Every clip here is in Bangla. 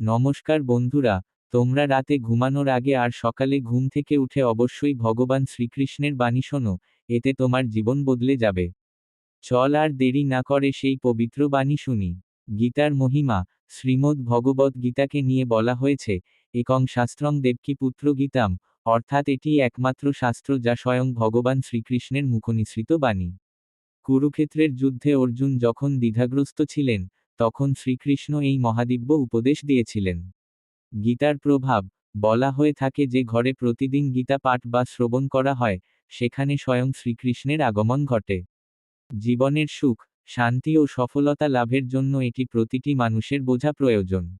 নমস্কার বন্ধুরা, তোমরা রাতে ঘুমানোর আগে আর সকালে ঘুম থেকে উঠে অবশ্যই ভগবান শ্রীকৃষ্ণের বাণী শোনো, এতে তোমার জীবন বদলে যাবে। চল আর দেরি না করে সেই পবিত্র বাণী শুনি। গীতার মহিমা। শ্রীমদ্ ভগবদ্ গীতাকে নিয়ে বলা হয়েছে, একং শাস্ত্রং দেবকী পুত্র গীতাম, অর্থাৎ এটি একমাত্র শাস্ত্র যা স্বয়ং ভগবান শ্রীকৃষ্ণের মুখনিসৃত বাণী। কুরুক্ষেত্রের যুদ্ধে অর্জুন যখন দ্বিধাগ্রস্ত ছিলেন, তখন শ্রীকৃষ্ণ এই মহাদিব্য উপদেশ দিয়েছিলেন। গীতার প্রভাব। বলা হয়ে থাকে যে ঘরে প্রতিদিন গীতা পাঠ বা শ্রবণ করা হয়, সেখানে স্বয়ং শ্রীকৃষ্ণের আগমন ঘটে। জীবনের সুখ, শান্তি ও সফলতা লাভের জন্য এটি প্রতিটি মানুষের বোঝা প্রয়োজন।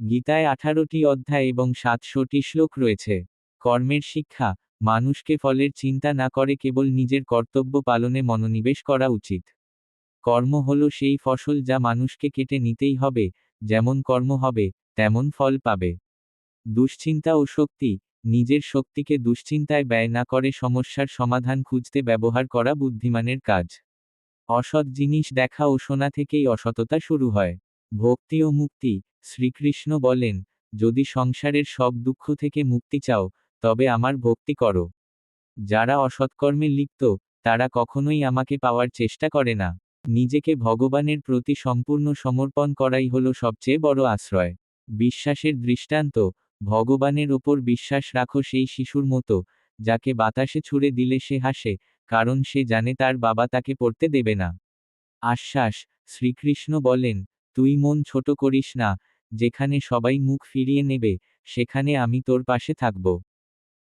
গীতায় 18টি অধ্যায় এবং 700টি শ্লোক রয়েছে। কর্মের শিক্ষা। মানুষকে ফলের চিন্তা না করে কেবল নিজের কর্তব্য পালনে মনোনিবেশ করা উচিত। কর্ম হলো সেই ফসল যা মানুষকে কেটে নিতেই হবে, যেমন কর্ম হবে, তেমন ফল পাবে। দুশ্চিন্তা ও শক্তি। নিজের শক্তিকে দুশ্চিন্তায় ব্যয় না করে সমস্যার সমাধান খুঁজতে ব্যবহার করা বুদ্ধিমানের কাজ। অসৎ জিনিস দেখা ও শোনা থেকেই অসততা শুরু হয়। ভক্তি ও মুক্তি। শ্রীকৃষ্ণ বলেন, যদি সংসারের সব দুঃখ থেকে মুক্তি চাও, তবে আমার ভক্তি করো। যারা অসৎকর্মে লিপ্ত, তারা কখনোই আমাকে পাওয়ার চেষ্টা করে না। নিজেকে ভগবানের প্রতি সম্পূর্ণ সমর্পণ করাই হলো সবচেয়ে বড় আশ্রয়। বিশ্বাসের দৃষ্টান্ত। ভগবানের ওপর বিশ্বাস রাখো সেই শিশুর মতো, যাকে বাতাসে ছুড়ে দিলে সে হাসে, কারণ সে জানে তার বাবা তাকে পড়তে দেবে না। আশ্বাস। শ্রীকৃষ্ণ বলেন, তুই মন ছোট করিস না, যেখানে সবাই মুখ ফিরিয়ে নেবে, সেখানে আমি তোর পাশে থাকব।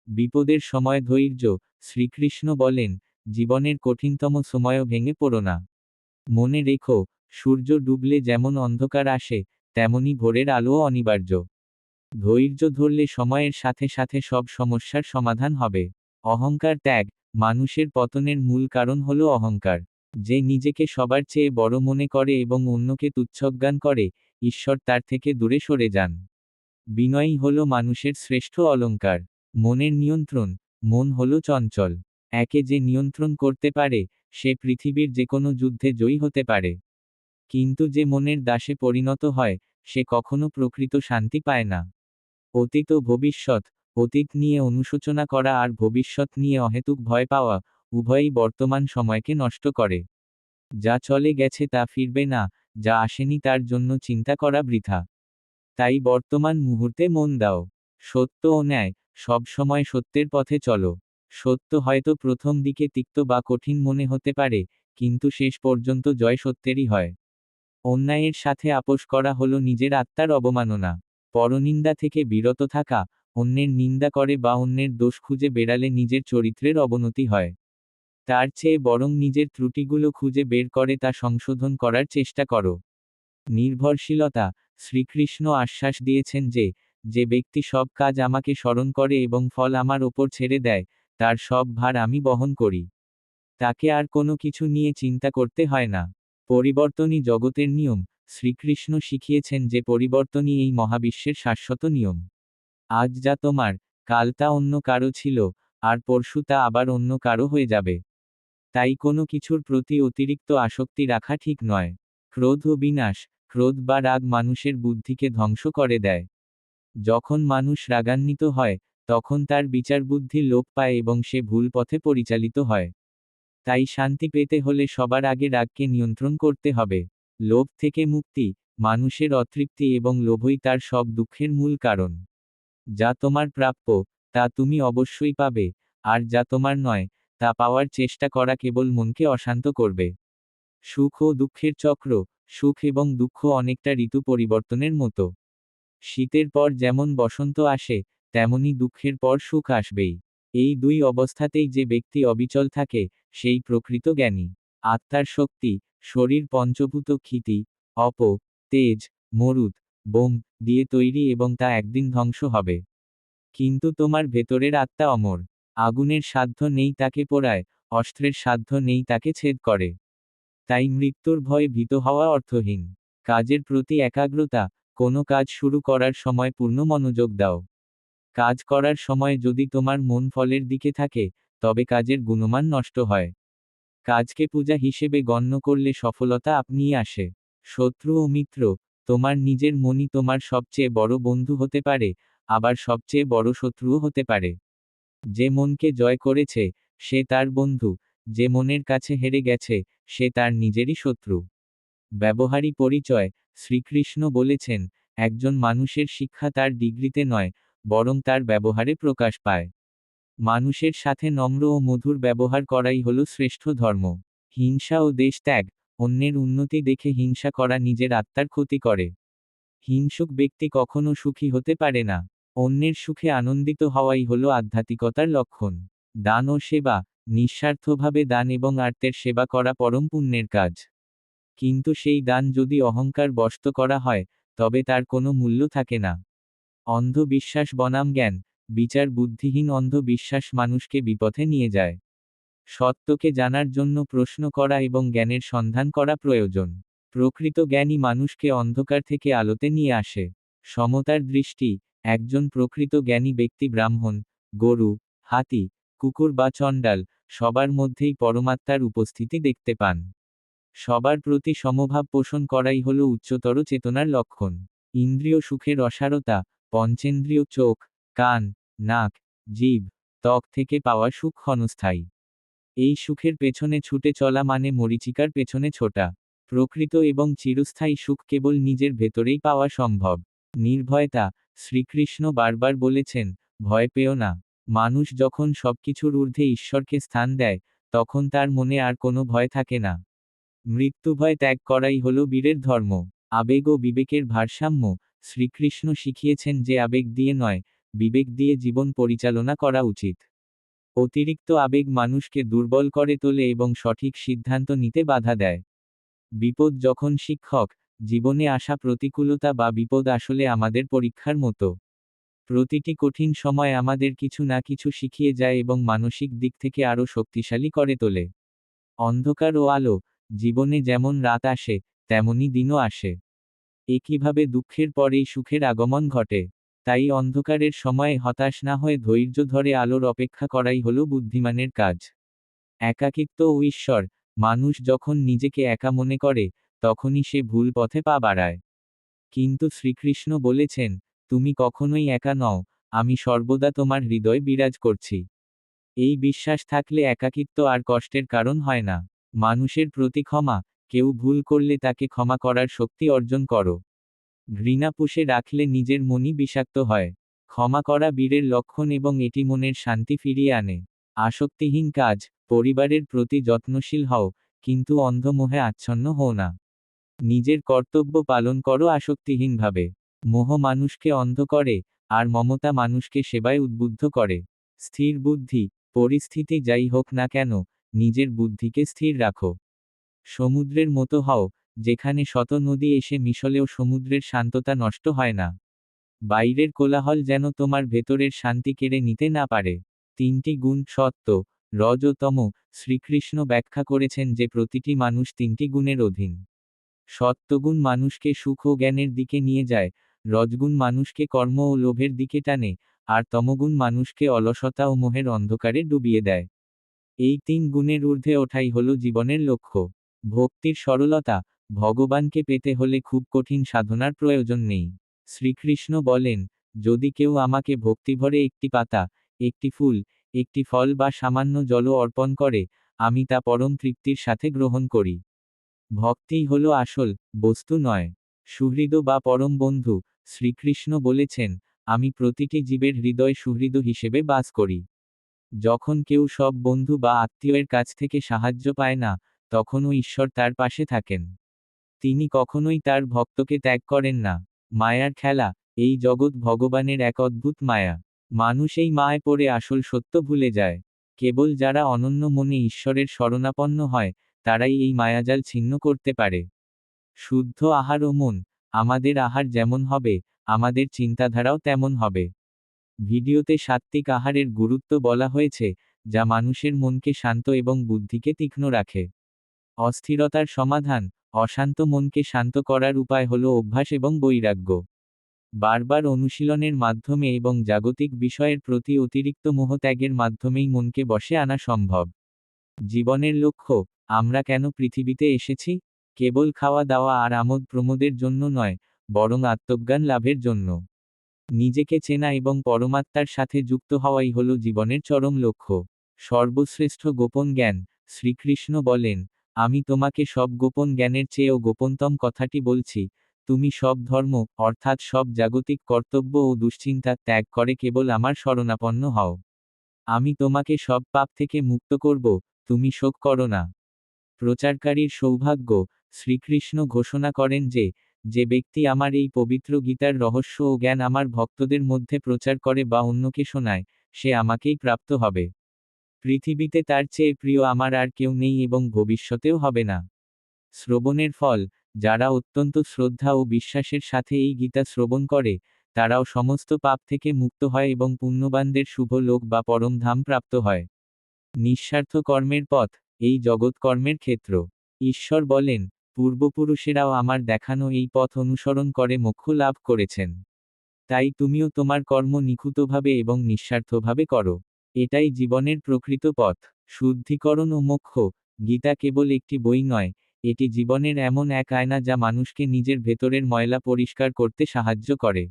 বিপদের সময় ধৈর্য। শ্রীকৃষ্ণ বলেন, জীবনের কঠিনতম সময়ও ভেঙে পড়ো না। মনে রেখো, সূর্য ডুবলে যেমন অন্ধকার আসে, তেমনি ভোরের আলোও অনিবার্য। ধৈর্য ধরলে সময়ের সাথে সাথে সব সমস্যার সমাধান হবে। অহংকার ত্যাগ। মানুষের পতনের মূল কারণ হলো অহংকার। যে নিজেকে সবার চেয়ে বড় মনে করে এবং অন্যকে তুচ্ছজ্ঞান করে, ঈশ্বর তার থেকে দূরে সরে যান। বিনয়ই হলো মানুষের শ্রেষ্ঠ অলংকার। মনের নিয়ন্ত্রণ। মন হলো চঞ্চল। একে যে নিয়ন্ত্রণ করতে পারে, সে পৃথিবীর যেকোনো যুদ্ধে জয়ী হতে পারে। কিন্তু যে মনের দাসে পরিণত হয়, সে কখনো প্রকৃত শান্তি পায় না। অতীত ও ভবিষ্যৎ। অতীত নিয়ে অনুশোচনা করা আর ভবিষ্যৎ নিয়ে অহেতুক ভয় পাওয়া, উভয়ই বর্তমান সময়কে নষ্ট করে। যা চলে গেছে তা ফিরবে না, যা আসেনি তার জন্য চিন্তা করা বৃথা। তাই বর্তমান মুহূর্তে মন দাও। সত্য ও ন্যায়। সব সময় সত্যের পথে চলো। সত্য হয়তো প্রথম দিকে তিক্ত বা কঠিন মনে হতে পারে, কিন্তু শেষ পর্যন্ত জয় সত্যেরই হয়। অন্যায়ের সাথে আপোষ করা হলো নিজের আত্মার অবমাননা। পরনিন্দা থেকে বিরত থাকা। অন্যের নিন্দা করে বা অন্যের দোষ খুঁজে বেড়ালে নিজের চরিত্রের অবনতি হয়। তার চেয়ে বরং নিজের ত্রুটিগুলো খুঁজে বের করে তা সংশোধন করার চেষ্টা করো। নির্ভরশীলতা। শ্রীকৃষ্ণ আশ্বাস দিয়েছেন যে, যে ব্যক্তি সব কাজ আমাকে স্মরণ করে এবং ফল আমার ওপর ছেড়ে দেয়, তার সব ভার আমি বহন করি। তাকে আর কোনো কিছু নিয়ে চিন্তা করতে হয় না। পরিবর্তনই জগতের নিয়ম। শ্রীকৃষ্ণ শিখিয়েছেন যে পরিবর্তনই এই মহাবিশ্বের শাশ্বত নিয়ম। আজ যা তোমার, কাল তা অন্য কারো ছিল, আর পরশু তা আবার অন্য কারো হয়ে যাবে। তাই কোনো কিছুর প্রতি অতিরিক্ত আসক্তি রাখা ঠিক নয়। ক্রোধ ও বিনাশ। ক্রোধ বা রাগ মানুষের বুদ্ধিকে ধ্বংস করে দেয়। যখন মানুষ রাগান্বিত হয়, তখন তার বিচারবুদ্ধি লোপ পায় এবং সে ভুল পথে পরিচালিত হয়। তাই শান্তি পেতে হলে সবার আগে রাগকে নিয়ন্ত্রণ করতে হবে। লোভ থেকে মুক্তি। মানুষের অতৃপ্তি এবং লোভই তার সব দুঃখের মূল কারণ। যা তোমার প্রাপ্য, তা তুমি অবশ্যই পাবে, আর যা তোমার নয়, তা পাওয়ার চেষ্টা করা কেবল মনকে অশান্ত করবে। সুখ ও দুঃখের চক্র। সুখ এবং দুঃখ অনেকটা ঋতু পরিবর্তনের মতো। শীতের পর যেমন বসন্ত আসে, তেমনি দুঃখের পর সুখ আসবেই। এই দুই অবস্থাতেই যে ব্যক্তি অবিচল থাকে, সেই প্রকৃত জ্ঞানী। আত্মার শক্তি। শরীর পঞ্চভূত ক্ষিতি, অপ, তেজ, মরুত, বোম দিয়ে তৈরি এবং তা একদিন ধ্বংস হবে। কিন্তু তোমার ভেতরের আত্মা অমর। আগুনের সাধ্য নেই তাকে পোড়ায়, অস্ত্রের সাধ্য নেই তাকে ছেদ করে। তাই মৃত্যুর ভয়ে ভীত হওয়া অর্থহীন। কাজের প্রতি একাগ্রতা। কোনো কাজ শুরু করার সময় পূর্ণ মনোযোগ দাও। কাজ করার সময় যদি তোমার মন ফলের দিকে থাকে, তবে কাজের গুণমান নষ্ট হয়। কাজকে পূজা হিসেবে গণ্য করলে সফলতা আপনিই আসে। শত্রু ও মিত্র। তোমার নিজের মনই তোমার সবচেয়ে বড় বন্ধু হতে পারে, আবার সবচেয়ে বড় শত্রুও হতে পারে। যে মনকে জয় করেছে, সে তার বন্ধু, যে মনের কাছে হেরে গেছে, সে তার নিজেরই শত্রু। ব্যবহারী পরিচয়। শ্রীকৃষ্ণ বলেছেন, একজন মানুষের শিক্ষা তার ডিগ্রিতে নয়, বরং তার ব্যবহারে প্রকাশ পায়। মানুষের সাথে নম্র ও মধুর ব্যবহার করাই হল শ্রেষ্ঠ ধর্ম। হিংসা ও দেশ ত্যাগ। অন্যের উন্নতি দেখে হিংসা করা নিজের আত্মার ক্ষতি করে। হিংসুক ব্যক্তি কখনো সুখী হতে পারে না। অন্যের সুখে আনন্দিত হওয়াই হল আধ্যাত্মিকতার লক্ষণ। দান ও সেবা। নিঃস্বার্থভাবে দান এবং আর্তের সেবা করা পরম পুণ্যের কাজ। কিন্তু সেই দান যদি অহংকার বশত করা হয়, তবে তার কোনো মূল্য থাকে না। অন্ধ বিশ্বাস বনাম জ্ঞান। বিচার বুদ্ধিহীন অন্ধ বিশ্বাস মানুষকে বিপথে নিয়ে যায়। সত্যকে জানার জন্য প্রশ্ন করা এবং জ্ঞানের সন্ধান করা প্রয়োজন। প্রকৃত জ্ঞানই মানুষকে অন্ধকার থেকে আলোতে নিয়ে আসে। সমতার দৃষ্টি। একজন প্রকৃত জ্ঞানী ব্যক্তি ব্রাহ্মণ, গরু, হাতি, কুকুর বা চণ্ডাল, সবার মধ্যেই পরমাত্মার উপস্থিতি দেখতে পান। সবার প্রতি সমভাব পোষণ করাই হল উচ্চতর চেতনার লক্ষণ। ইন্দ্রিয় সুখের অসারতা। পঞ্চেন্দ্রিয় চোখ, কান, নাক, জিভ, ত্বক থেকে পাওয়া সুখ ক্ষণস্থায়ী। এই সুখের পেছনে ছুটে চলা মানে মরীচিকার পেছনে ছোটা। প্রকৃত এবং চিরস্থায়ী সুখ কেবল নিজের ভেতরেই পাওয়া সম্ভব। নির্ভয়তা। শ্রীকৃষ্ণ বারবার বলেছেন, ভয় পেও না। মানুষ যখন সবকিছুর ঊর্ধ্বে ঈশ্বরকে স্থান দেয়, তখন তার মনে আর কোনো ভয় থাকে না। মৃত্যুভয় ত্যাগ করাই হল বীরের ধর্ম। আবেগ ও বিবেকের ভারসাম্য। শ্রীকৃষ্ণ শিখিয়েছেন যে আবেগ দিয়ে নয়, বিবেক দিয়ে জীবন পরিচালনা করা উচিত। অতিরিক্ত আবেগ মানুষকে দুর্বল করে তোলে এবং সঠিক সিদ্ধান্ত নিতে বাধা দেয়। বিপদ যখন শিক্ষক। জীবনে আসা প্রতিকূলতা বা বিপদ আসলে আমাদের পরীক্ষার মতো। প্রতিটি কঠিন সময় আমাদের কিছু না কিছু শিখিয়ে যায় এবং মানসিক দিক থেকে আরও শক্তিশালী করে তোলে। অন্ধকার ও আলো। জীবনে যেমন রাত আসে, তেমনই দিনও আসে। একইভাবে দুঃখের পরেই সুখের আগমন ঘটে। তাই অন্ধকারের সময়ে হতাশ না হয়ে ধৈর্য ধরে আলোর অপেক্ষা করাই হল বুদ্ধিমানের কাজ। একাকিত্ব ও ঈশ্বর। মানুষ যখন নিজেকে একা মনে করে, তখনই সে ভুল পথে পা বাড়ায়। কিন্তু শ্রীকৃষ্ণ বলেছেন, তুমি কখনোই একা নও, আমি সর্বদা তোমার হৃদয়ে বিরাজ করছি। এই বিশ্বাস থাকলে একাকিত্ব আর কষ্টের কারণ হয় না। মানুষের প্রতি ক্ষমা। কেউ ভুল করলে তাকে ক্ষমা করার শক্তি অর্জন করো। ঘৃণা পুষে রাখলে নিজের মনই বিষাক্ত হয়। ক্ষমা করা বীরের লক্ষণ এবং এটি মনের শান্তি ফিরিয়ে আনে। আসক্তিহীন কাজ। পরিবারের প্রতি যত্নশীল হও, কিন্তু অন্ধমোহে আচ্ছন্ন হও না। নিজের কর্তব্য পালন করো আসক্তিহীনভাবে। মোহ মানুষকে অন্ধ করে, আর মমতা মানুষকে সেবায় উদ্বুদ্ধ করে। স্থির বুদ্ধি। পরিস্থিতি যাই হোক না কেন, নিজের বুদ্ধিকে স্থির রাখো। সমুদ্রের মতো হও, যেখানে শত নদী এসে মিশলেও সমুদ্রের শান্ততা নষ্ট হয় না। বাইরের কোলাহল যেন তোমার ভেতরের শান্তি কেড়ে নিতে না পারে। তিনটি গুণ সত্য, রজ ও তম। শ্রীকৃষ্ণ ব্যাখ্যা করেছেন যে প্রতিটি মানুষ তিনটি গুণের অধীন। সত্যগুণ মানুষকে সুখ ও জ্ঞানের দিকে নিয়ে যায়, রজগুণ মানুষকে কর্ম ও লোভের দিকে টানে, আর তমগুণ মানুষকে অলসতা ও মোহের অন্ধকারে ডুবিয়ে দেয়। এই তিন গুণের ঊর্ধ্বে ওঠাই হল জীবনের লক্ষ্য। ভক্তির সরলতা। ভগবানকে পেতে হলে খুব কঠিন সাধনার প্রয়োজন নেই। শ্রীকৃষ্ণ বলেন, যদি কেউ আমাকে ভক্তিভরে একটি পাতা, একটি ফুল, একটি ফল বা সামান্য জলও অর্পণ করে, আমি তা পরম তৃপ্তির সাথে গ্রহণ করি। ভক্তিই হল আসল, বস্তু নয়। সুহৃদ বা পরম বন্ধু। শ্রীকৃষ্ণ বলেছেন, আমি প্রতিটি জীবের হৃদয় সুহৃদ হিসেবে বাস করি। যখন কেউ সব বন্ধু বা আত্মীয়ের কাছ থেকে সাহায্য পায় না, তখনও ঈশ্বর তার পাশে থাকেন। তিনি কখনোই তার ভক্তকে ত্যাগ করেন না। মায়ার খেলা। এই জগৎ ভগবানের এক অদ্ভুত মায়া। মানুষ এই মায়ায় পড়ে আসল সত্য ভুলে যায়। কেবল যারা অনন্য মনে ঈশ্বরের শরণাপন্ন হয়, তারাই এই মায়াজাল ছিন্ন করতে পারে। শুদ্ধ আহার ও মন। আমাদের আহার যেমন হবে, আমাদের চিন্তাধারাও তেমন হবে। ভিডিওতে সাত্ত্বিক আহারের গুরুত্ব বলা হয়েছে, যা মানুষের মনকে শান্ত এবং বুদ্ধিকে তীক্ষ্ণ রাখে। অস্থিরতার সমাধান। অশান্ত মনকে শান্ত করার উপায় হল অভ্যাস এবং বৈরাগ্য। বারবার অনুশীলনের মাধ্যমে এবং জাগতিক বিষয়ের প্রতি অতিরিক্ত মোহ ত্যাগের মাধ্যমেই মনকে বশে আনা সম্ভব। জীবনের লক্ষ্য। আমরা কেন পৃথিবীতে এসেছি? কেবল খাওয়া দাওয়া আর আমোদ প্রমোদের জন্য নয়, বরং আত্মজ্ঞান লাভের জন্য। নিজেকে চেনা এবং পরমাত্মার সাথে যুক্ত হওয়াই হল জীবনের চরম লক্ষ্য। সর্বশ্রেষ্ঠ গোপন জ্ঞান। শ্রীকৃষ্ণ বলেন, আমি তোমাকে সব গোপন জ্ঞানের চেয়েও গোপনতম কথাটি বলছি, তুমি সব ধর্ম, অর্থাৎ সব জাগতিক কর্তব্য ও দুশ্চিন্তা ত্যাগ করে কেবল আমার শরণাপন্ন হও। আমি তোমাকে সব পাপ থেকে মুক্ত করব, তুমি শোক করো না। প্রচারকারীর সৌভাগ্য। শ্রীকৃষ্ণ ঘোষণা করেন যে, যে ব্যক্তি আমার এই পবিত্র গীতার রহস্য ও জ্ঞান আমার ভক্তদের মধ্যে প্রচার করে বা অন্যকে শোনায়, সে আমাকেই প্রাপ্ত হবে। পৃথিবীতে তার চেয়ে প্রিয় আমার আর কেউ নেই এবং ভবিষ্যতেও হবে না। শ্রবণের ফল। যারা অত্যন্ত শ্রদ্ধা ও বিশ্বাসের সাথে এই গীতা শ্রবণ করে, তারাও সমস্ত পাপ থেকে মুক্ত হয় এবং পুণ্যবানদের শুভ লোক বা পরম ধাম প্রাপ্ত হয়। নিঃস্বার্থ কর্মের পথ। এই জগৎ কর্মের ক্ষেত্র। ঈশ্বর বলেন, পূর্বপুরুষেরাও আমার দেখানো এই পথ অনুসরণ করে মোক্ষ লাভ করেছেন। তাই তুমিও তোমার কর্ম নিখুঁতভাবে এবং নিঃস্বার্থভাবে করো। এটাই জীবনের প্রকৃত পথ। শুদ্ধিকরণ ও মোক্ষ। গীতা কেবল একটি বই নয়, এটি জীবনের এমন এক আয়না যা মানুষকে নিজের ভেতরের ময়লা পরিষ্কার করতে সাহায্য করে।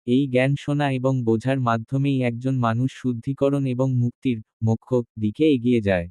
এই জ্ঞান শোনা এবং বোঝার মাধ্যমেই একজন মানুষ শুদ্ধিকরণ এবং মুক্তির, মোক্ষ দিকে এগিয়ে যায়।